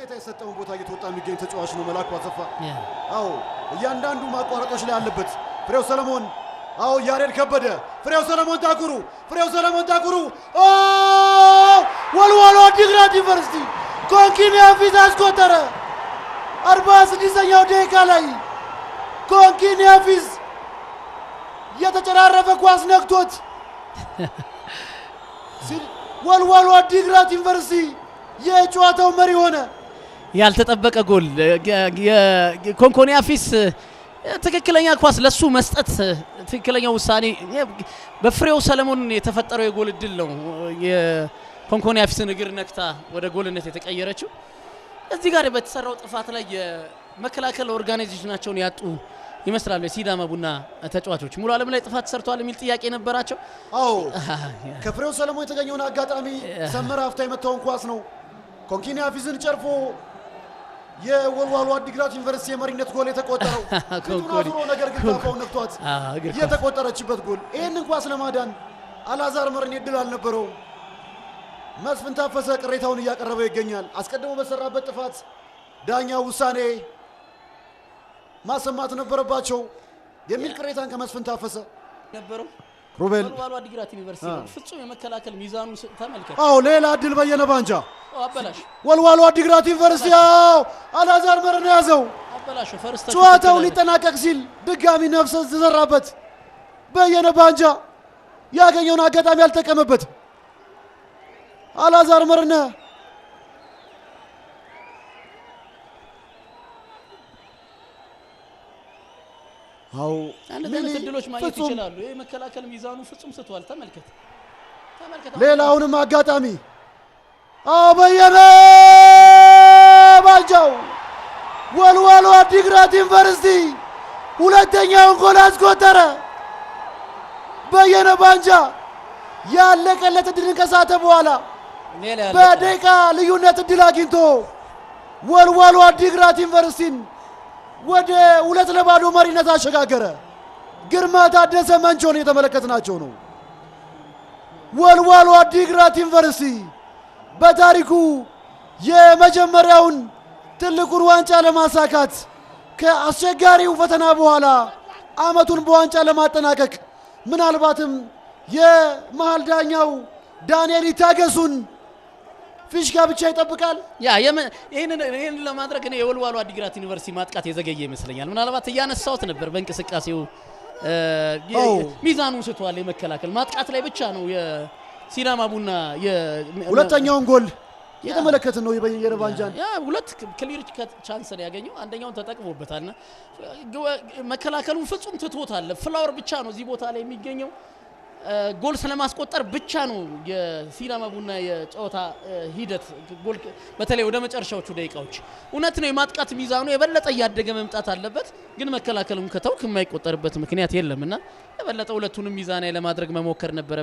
ግዴታ የሰጠውን ቦታ እየተወጣ የሚገኝ ተጫዋች ነው መላኩ አሰፋ። አዎ እያንዳንዱ ማቋረጦች ላይ ያለበት ፍሬው ሰለሞን። አዎ ያሬድ ከበደ፣ ፍሬው ሰለሞን ታኩሩ ወልዋሎ ዓዲግራት ዩኒቨርሲቲ ኮንኪኒ አፊዝ አስቆጠረ። 46ኛው ደቂቃ ላይ ኮንኪኒ አፊዝ የተጨራረፈ ኳስ ነክቶት ወልዋሎ ዓዲግራት ዩኒቨርሲቲ የጨዋታው መሪ ሆነ። ያልተጠበቀ ጎል ኮንኮኒ አፊዝ ትክክለኛ ኳስ ለሱ መስጠት ትክክለኛው ውሳኔ በፍሬው ሰለሞን የተፈጠረው የጎል እድል ነው የኮንኮኒ አፊዝን እግር ነክታ ወደ ጎልነት የተቀየረችው። እዚህ ጋር በተሰራው ጥፋት ላይ የመከላከል ኦርጋናይዜሽናቸውን ያጡ ይመስላል የሲዳማ ቡና ተጫዋቾች። ሙሉ ዓለም ላይ ጥፋት ሰርቷል የሚል ጥያቄ ነበራቸው። አዎ ከፍሬው ሰለሞን የተገኘውን አጋጣሚ ሰመራ ሀፍታ የመታውን ኳስ ነው ኮንኪኒ አፊዝን ጨርፎ የወልዋሎ ዓዲግራት ዩኒቨርሲቲ የመሪነት ጎል የተቆጠረው። ኮንኮኒ ነገር ግን ታፋውን ነክቷት የተቆጠረችበት ጎል። ይሄንን ኳስ ለማዳን አላዛር መርኔ እድል አልነበረው። መስፍን ታፈሰ ቅሬታውን እያቀረበ ይገኛል። አስቀድሞ በሰራበት ጥፋት ዳኛው ውሳኔ ማሰማት ነበረባቸው የሚል ቅሬታን ከመስፍን ታፈሰ ነበረው። ሩቤል ወልዋሎ ዓዲግራት ዩኒቨርሲቲ ፍጹም የመከላከል ሚዛኑ ተመልከተ። አዎ ሌላ እድል በየነ ባንጃ አበላሽ። ወልዋሎ ዓዲግራት ዩኒቨርሲቲ አላዛር መርኔ ያዘው አበላሽ። ጨዋታው ሊጠናቀቅ ሲል ድጋሚ ነፍስ ተዘራበት። በየነ ባንጃ ያገኘውን አጋጣሚ ያልተጠቀመበት አላዛር መርኔ አው አንደኛ እድሎች ማግኘት ይችላሉ። ይሄ መከላከል ሚዛኑ ፍጹም ስቷል። ተመልከተ። ሌላውንም አጋጣሚ በየነ ባንጃው ወልዋሎ ዓዲግራት ዩኒቨርሲቲ ሁለተኛውን ጎል አስቆጠረ። በየነ ባንጃ ያለቀለት እድልን ከሳተ በኋላ በደቂቃ ልዩነት እድል አግኝቶ ወልዋሎ ዓዲግራት ዩኒቨርሲቲን ወደ 2-0 መሪነት አሸጋገረ። ግርማ ታደሰ መንቾን የተመለከትናቸው ነው። ወልዋሎ ዓዲግራት ዩኒቨርሲቲ በታሪኩ የመጀመሪያውን ትልቁን ዋንጫ ለማሳካት ከአስቸጋሪው ፈተና በኋላ አመቱን በዋንጫ ለማጠናቀቅ ምናልባትም የመሃል ዳኛው ዳንኤል ይታገሱን ፊሽካ ብቻ ይጠብቃል። ይሄንን ለማድረግ እኔ የወልዋሎ ዓዲግራት ዩኒቨርሲቲ ማጥቃት የዘገየ ይመስለኛል። ምናልባት እያነሳውት ነበር በእንቅስቃሴው ሚዛኑን ስቷል። የመከላከል ማጥቃት ላይ ብቻ ነው የሲዳማ ቡና ሁለተኛውን ጎል የተመለከትን ነው። የበየነ ባንጃን ሁለት ክሊር ቻንስ ነው ያገኘው። አንደኛውን ተጠቅሞበታልና መከላከሉን ፍጹም ትቶታል። ፍላወር ብቻ ነው እዚህ ቦታ ላይ የሚገኘው። ጎል ስለማስቆጠር ብቻ ነው የሲዳማ ቡና የጨዋታ ሂደት ጎል በተለይ ወደ መጨረሻዎቹ ደቂቃዎች እውነት ነው የማጥቃት ሚዛኑ የበለጠ ያደገ መምጣት አለበት። ግን መከላከሉን ከተውክ የማይቆጠርበት ምክንያት የለምና የበለጠ ሁለቱንም ሚዛናዊ ለማድረግ መሞከር ነበር።